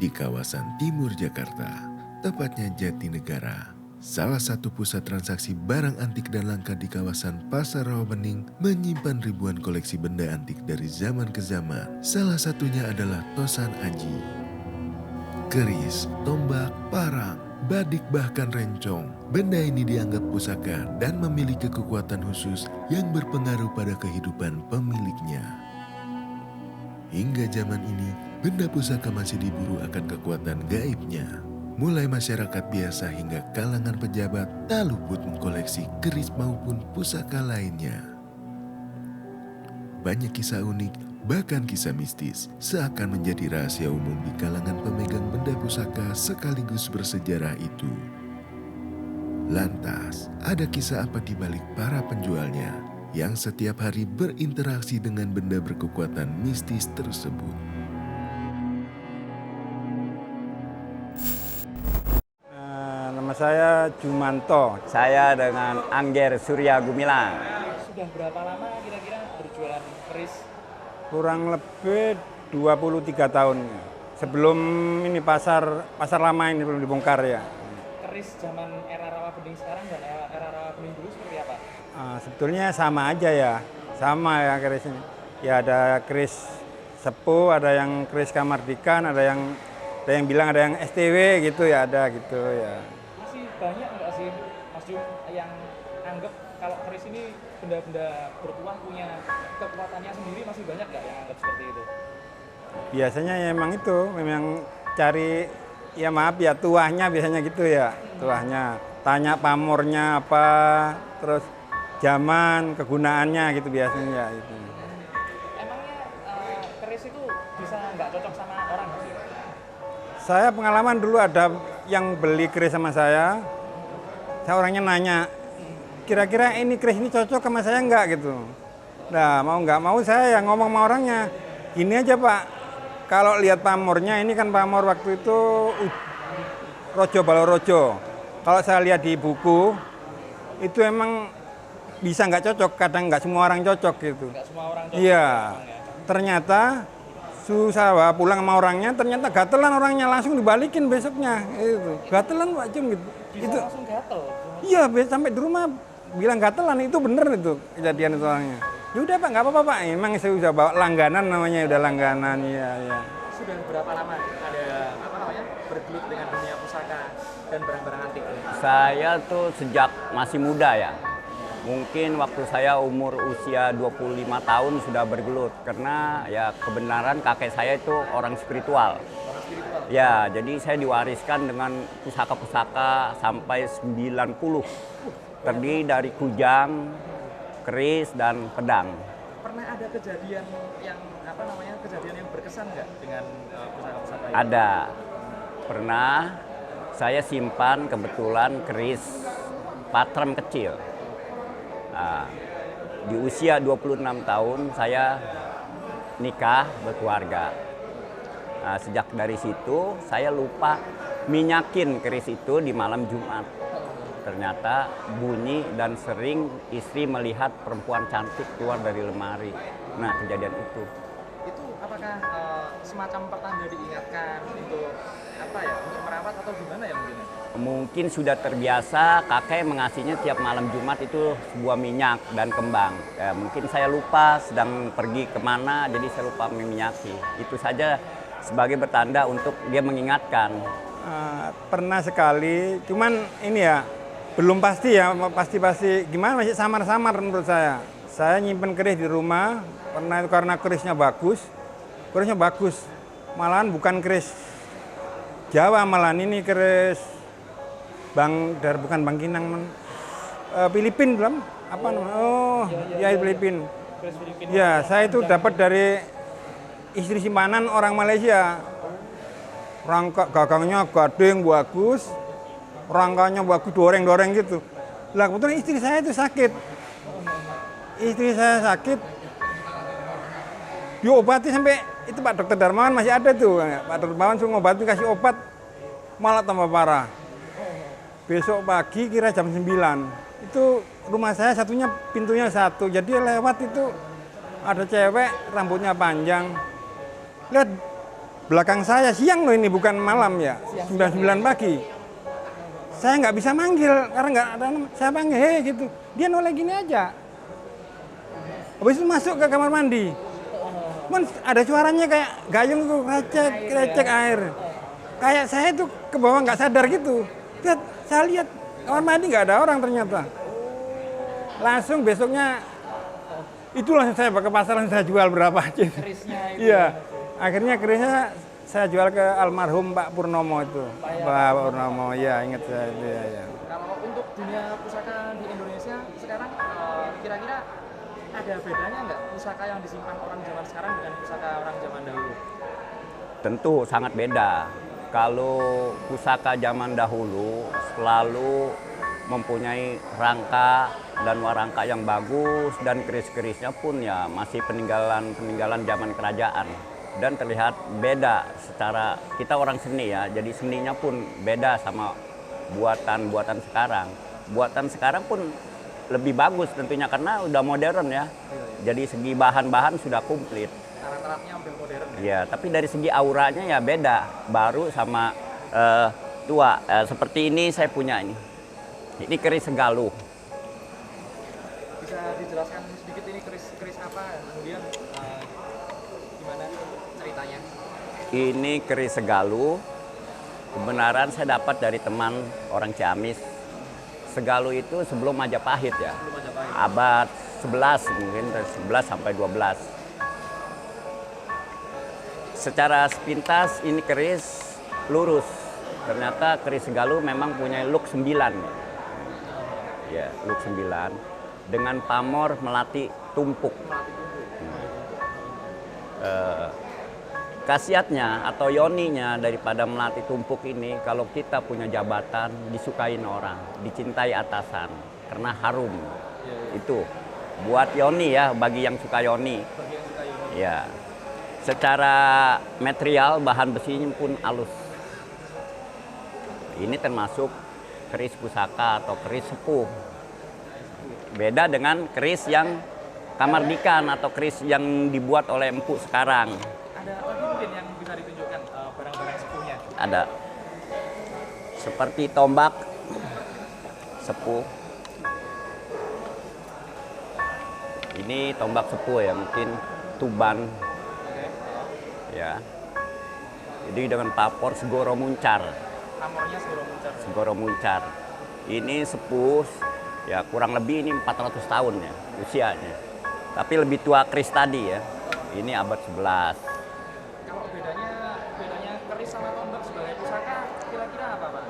di kawasan timur Jakarta, tepatnya Jatinegara. Salah satu pusat transaksi barang antik dan langka di kawasan Pasar Rawabening menyimpan ribuan koleksi benda antik dari zaman ke zaman. Salah satunya adalah tosan aji, keris, tombak, parang, badik bahkan rencong. Benda ini dianggap pusaka dan memiliki kekuatan khusus yang berpengaruh pada kehidupan pemiliknya. Hingga zaman ini, benda pusaka masih diburu akan kekuatan gaibnya. Mulai masyarakat biasa hingga kalangan pejabat tak luput mengkoleksi keris maupun pusaka lainnya. Banyak kisah unik, bahkan kisah mistis, seakan menjadi rahasia umum di kalangan pemegang benda pusaka sekaligus bersejarah itu. Lantas, ada kisah apa di balik para penjualnya yang setiap hari berinteraksi dengan benda berkekuatan mistis tersebut? Nama saya Jumanto. Saya dengan Angger Surya Gumilang. Sudah berapa lama kira-kira berjualan keris? Kurang lebih 23 tahun. Sebelum ini pasar lama ini belum dibongkar ya. Keris zaman era Rawabening sekarang dan era Rawabening dulu seperti apa? Sebetulnya sama aja ya. Sama ya keris ini. Ya ada keris sepuh, ada yang keris kamardikan, ada yang bilang ada yang STW gitu ya, ada gitu ya. Masih banyak nggak sih Mas Jum yang anggap kalau keris ini benda-benda bertuah punya kekuatannya sendiri, masih banyak nggak yang anggap seperti itu? Biasanya ya memang itu, memang cari ya maaf ya tuahnya biasanya gitu ya, tuahnya. Tanya pamornya apa, terus zaman kegunaannya gitu biasanya itu. Emangnya keris itu bisa nggak cocok sama orang nggak sih? Saya pengalaman dulu ada yang beli keris sama saya orangnya nanya, kira-kira ini keris ini cocok sama saya nggak gitu. Nah mau nggak mau saya yang ngomong sama orangnya, gini aja Pak, kalau lihat pamornya, ini kan pamor waktu itu Rojo Balorojo. Kalau saya lihat di buku, itu emang bisa nggak cocok, kadang nggak semua orang cocok gitu. Nggak semua orang cocok. Iya, Ya. ternyata susah bawa pulang sama orangnya, ternyata gatelan orangnya, langsung dibalikin besoknya. Itu gatelan Pak Jum gitu. Bisa Itu langsung gatel. iya, sampai di rumah bilang gatelan, itu bener itu kejadian itu orangnya. Ya udah Pak, nggak apa-apa Pak. Emang saya udah bawa langganan namanya, udah langganan ya. Sudah berapa lama ada bergelut dengan dunia pusaka dan barang-barang antik ini? Saya tuh sejak masih muda ya. Mungkin waktu saya umur usia 25 tahun sudah bergelut. Karena ya kebenaran kakek saya itu orang spiritual. Ya, jadi saya diwariskan dengan pusaka-pusaka sampai 90. Terdiri dari kujang, keris, dan pedang. Pernah ada kejadian yang kejadian yang berkesan nggak dengan pusaka-pusaka ini? Ada. Pernah saya simpan kebetulan keris patrem kecil. Nah, di usia 26 tahun saya nikah berkeluarga. Nah, sejak dari situ saya lupa minyakin keris itu di malam Jumat. Ternyata bunyi dan sering istri melihat perempuan cantik keluar dari lemari. Nah, kejadian itu. Itu apakah semacam pertanda diingatkan untuk untuk merawat atau gimana ya mungkin? Mungkin sudah terbiasa kakek mengasihnya tiap malam Jumat itu sebuah minyak dan kembang. Ya, mungkin saya lupa sedang pergi kemana, jadi saya lupa meminyaki. Itu saja sebagai bertanda untuk dia mengingatkan. Pernah sekali, cuman ini ya belum pasti ya, pasti gimana, masih samar-samar menurut saya. Saya nyimpen keris di rumah, pernah itu karena kerisnya bagus, malahan bukan keris Jawa, malahan ini keris bukan Bangkinang, Filipin belum, apa namanya? Oh, ya Filipin. Keris Filipina. Ya, saya itu dapat dari istri simpanan orang Malaysia. Rangka gagangnya gading bagus, rangkanya bagus, doreng-doreng gitu. Lah kebetulan istri saya itu sakit. Diobati sampai itu Pak Dokter Darmawan masih ada tuh. Pak Dokter Darmawan suruh ngobati, kasih obat, malah tambah parah. Besok pagi kira jam 9, itu rumah saya pintunya satu, jadi lewat itu ada cewek rambutnya panjang, lihat belakang saya siang loh ini, bukan malam ya, 9 pagi. Saya nggak bisa manggil karena nggak ada, saya panggil, hei gitu. Dia noleh gini aja. Habis itu masuk ke kamar mandi. Cuman ada suaranya kayak gayung tuh, recek air. Kayak saya tuh ke bawah nggak sadar gitu. Saya lihat kamar mandi nggak ada orang ternyata. Langsung besoknya itu langsung saya ke pasar, langsung saya jual berapa aja. Kerisnya itu. Iya, akhirnya kerisnya saya jual ke almarhum Pak Purnomo itu. Pak Purnomo, ya ingat saya itu ya. Kalau untuk dunia pusaka di Indonesia sekarang kira-kira ada bedanya nggak pusaka yang disimpan orang zaman sekarang dengan pusaka orang zaman dahulu? Tentu sangat beda. Kalau pusaka zaman dahulu selalu mempunyai rangka dan warangka yang bagus, dan keris-kerisnya pun ya masih peninggalan zaman kerajaan, dan terlihat beda secara, kita orang seni ya, jadi seninya pun beda sama buatan sekarang. Buatan sekarang pun lebih bagus tentunya karena udah modern ya. Jadi segi bahan-bahan sudah komplit. Alat-alatnya udah modern ya? Ya, tapi dari segi auranya ya beda, baru sama tua. Seperti ini saya punya ini. Ini keris Segaluh. Bisa dijelaskan sedikit ini keris apa, kemudian gimana ceritanya? Ini keris Segaluh. Kebenaran saya dapat dari teman orang Ciamis. Segaluh itu sebelum Majapahit ya. Belum Majapahit. Abad 11 mungkin, dari 11 sampai 12. Secara sepintas ini keris lurus. Ternyata keris Segaluh memang punya look 9. Ya, look 9 dengan pamor melati tumpuk. Khasiatnya atau yoninya daripada melati tumpuk ini, kalau kita punya jabatan disukain orang, dicintai atasan karena harum. Itu buat yoni ya, bagi yang suka yoni. Ya. Secara material bahan besinya pun halus. Ini termasuk keris pusaka atau keris sepuh. Beda dengan keris yang kamardikan atau keris yang dibuat oleh empuk sekarang. Ada lagi mungkin yang bisa ditunjukkan barang-barang sepuhnya? Ada seperti tombak sepuh. Ini tombak sepuh ya, mungkin Tuban. Ya. Jadi dengan pamor Segoro Muncar. Pamornya Segoro Muncar. Segoro Muncar. Ini sepuh, ya kurang lebih ini 400 tahun ya usianya. Tapi lebih tua keris tadi ya. Ini abad 11. Kalau bedanya keris sama tombak sebagai pusaka kira-kira apa Pak?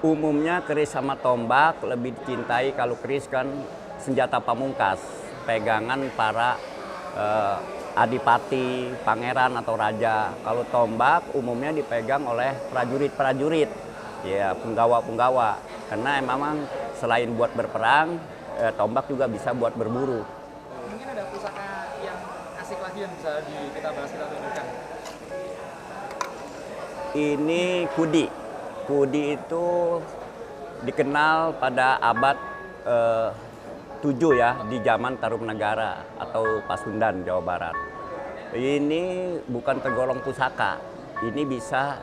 Umumnya keris sama tombak lebih dicintai. Kalau keris kan senjata pamungkas, pegangan para adipati, pangeran atau raja. Kalau tombak umumnya dipegang oleh prajurit-prajurit, ya penggawa-penggawa. Karena memang selain buat berperang, tombak juga bisa buat berburu. Mungkin ada pusaka yang asik lagi yang bisa kita bahas, kita tunjukkan. Ini kudi. Kudi itu dikenal pada abad 7 ya, di zaman Tarumanegara atau Pasundan, Jawa Barat. Ini bukan tergolong pusaka. Ini bisa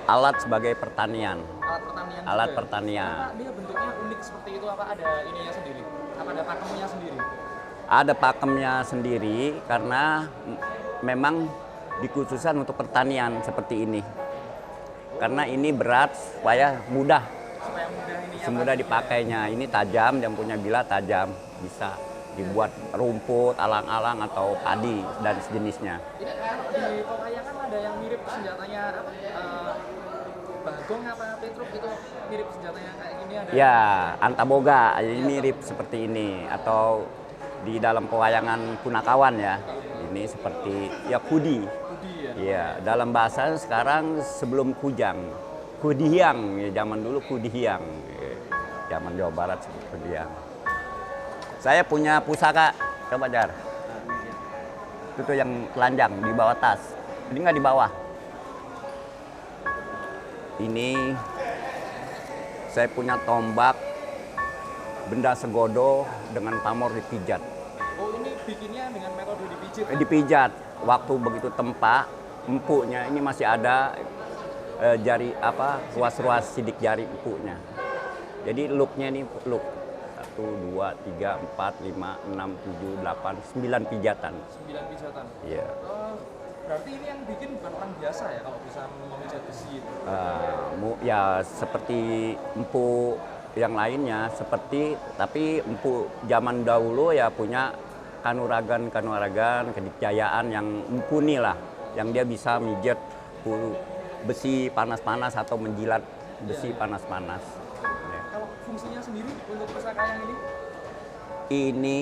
alat sebagai pertanian. Alat pertanian. Pertanian. Kenapa dia bentuknya unik seperti itu? Apa ada ininya sendiri? Apa ada pakemnya sendiri? Ada pakemnya sendiri karena memang dikhususkan untuk pertanian seperti ini. Karena ini berat supaya mudah. Supaya mudah ini ya. Semudah dipakainya. Ini tajam, yang punya bila tajam. Bisa dibuat rumput, alang-alang atau padi dan sejenisnya. Ini kalau di pewayangan ada yang mirip senjatanya Bagong apa Petruk itu mirip senjatanya kayak gini ada. Ya, Antaboga ini mirip seperti ini, atau di dalam pewayangan Punakawan ya. Ini seperti ya kudi. Kudi ya. Ya, dalam bahasa sekarang sebelum kujang. Kudihiang, ya, zaman dulu kudihiang. Ya, zaman Jawa Barat seperti kudihiang. Saya punya pusaka, coba Jar. Itu tuh yang telanjang di bawah tas. Ini nggak di bawah. Ini saya punya tombak benda segodo dengan pamor dipijat. Oh ini bikinnya dengan metode dipijit. Dipijat. Waktu begitu tempa, empuknya ini masih ada jari apa ruas-ruas sidik jari empuknya. Jadi looknya ini look 1, 2, 3, 4, 5, 6, 7, 8, 9 pijatan. 9 pijatan. Iya. Berarti ini yang bikin bukan orang biasa ya kalau bisa memijat besi itu. Ya seperti empuk yang lainnya tapi empuk zaman dahulu ya punya kanuragan kedikjayaan yang mumpuni lah, yang dia bisa mijet besi panas-panas atau menjilat besi panas-panas. Ya. Kalau fungsinya sendiri untuk pusaka yang ini? Ini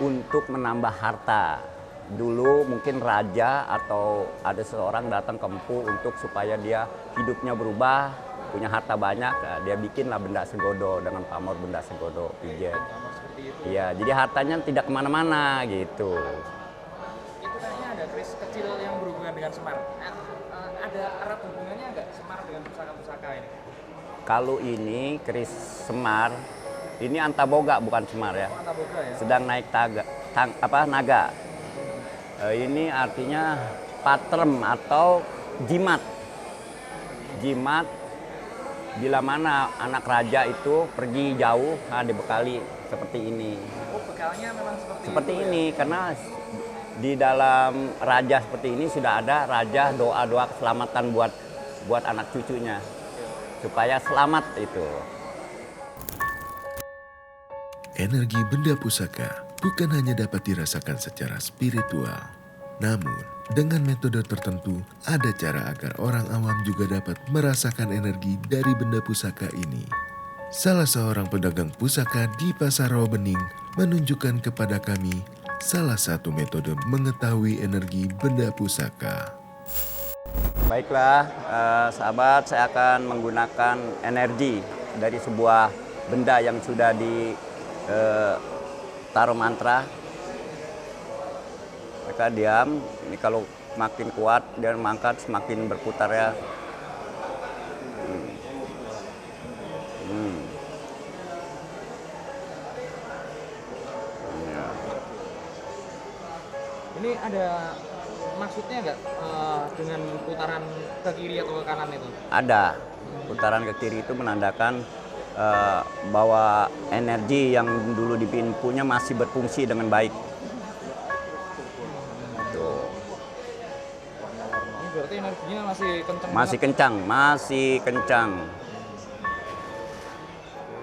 untuk menambah harta. Dulu mungkin raja atau ada seseorang datang ke empu untuk supaya dia hidupnya berubah, punya harta banyak, dia bikinlah benda segodo dengan pamor benda segodo pijet. Iya, jadi hartanya tidak kemana-mana gitu. Itu kayaknya ada keris kecil yang berhubungan dengan Semar. Ada erat hubungannya nggak Semar dengan pusaka-pusaka ini? Kalau ini keris Semar, ini Antaboga bukan Semar ya. Antaboga ya? Sedang naik naga. Ini artinya patrem atau jimat. Jimat bila mana anak raja itu pergi jauh, dibekali seperti ini. Oh, bekalnya memang Seperti ini ya? Karena di dalam raja seperti ini sudah ada raja doa-doa keselamatan buat anak cucunya supaya selamat itu. Energi benda pusaka bukan hanya dapat dirasakan secara spiritual, namun dengan metode tertentu ada cara agar orang awam juga dapat merasakan energi dari benda pusaka ini. Salah seorang pedagang pusaka di Pasar Rawabening menunjukkan kepada kami salah satu metode mengetahui energi benda pusaka. Baiklah, sahabat, saya akan menggunakan energi dari sebuah benda yang sudah taruh mantra. Mereka diam, ini kalau makin kuat dia mengangkat semakin berputar ya. Ini ada maksudnya nggak dengan putaran ke kiri atau ke kanan itu? Ada, putaran ke kiri itu menandakan bahwa energi yang dulu dipinpunya masih berfungsi dengan baik. Ini berarti energinya masih kencang. Masih kencang.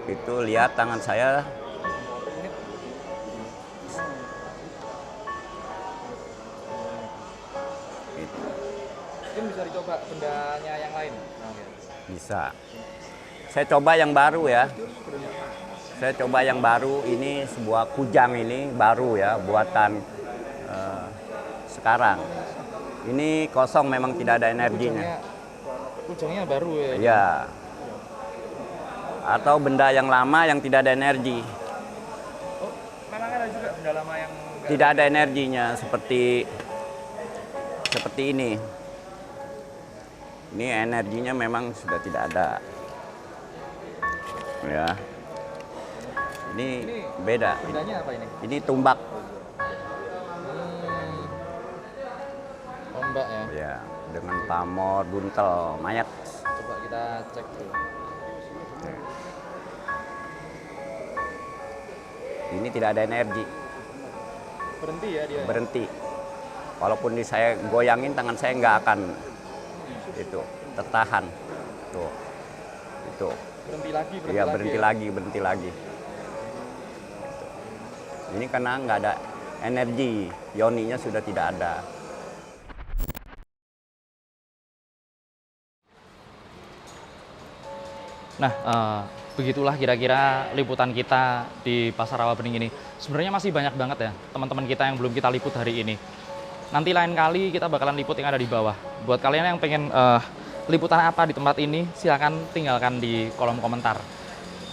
Itu lihat tangan saya. Mungkin bisa dicoba bendanya yang lain. Bisa. Saya coba yang baru ya. Saya coba yang baru, ini sebuah kujang ini baru ya, buatan sekarang. Ini kosong, memang tidak ada energinya. Kujangnya baru ya? Iya. Atau benda yang lama yang tidak ada energi. Oh, memang ada juga benda lama yang tidak ada energinya, seperti ini. Ini energinya memang sudah tidak ada. Ya. Ini beda. Bendanya apa ini? Ini tumbak. Tombak ya? Ya, dengan pamor, buntel, mayat. Coba kita cek dulu. Ini tidak ada energi. Berhenti ya dia? Berhenti. Walaupun saya goyangin, tangan saya nggak akan itu tertahan. Tuh, itu. Berhenti lagi. Iya, berhenti lagi. Ini karena nggak ada energi, yoninya sudah tidak ada. Nah, begitulah kira-kira liputan kita di Pasar Rawabening ini. Sebenarnya masih banyak banget ya teman-teman kita yang belum kita liput hari ini. Nanti lain kali kita bakalan liput yang ada di bawah. Buat kalian yang pengen liputan apa di tempat ini, silakan tinggalkan di kolom komentar.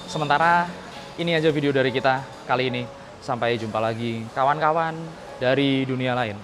Sementara ini aja video dari kita kali ini. Sampai jumpa lagi kawan-kawan dari dunia lain.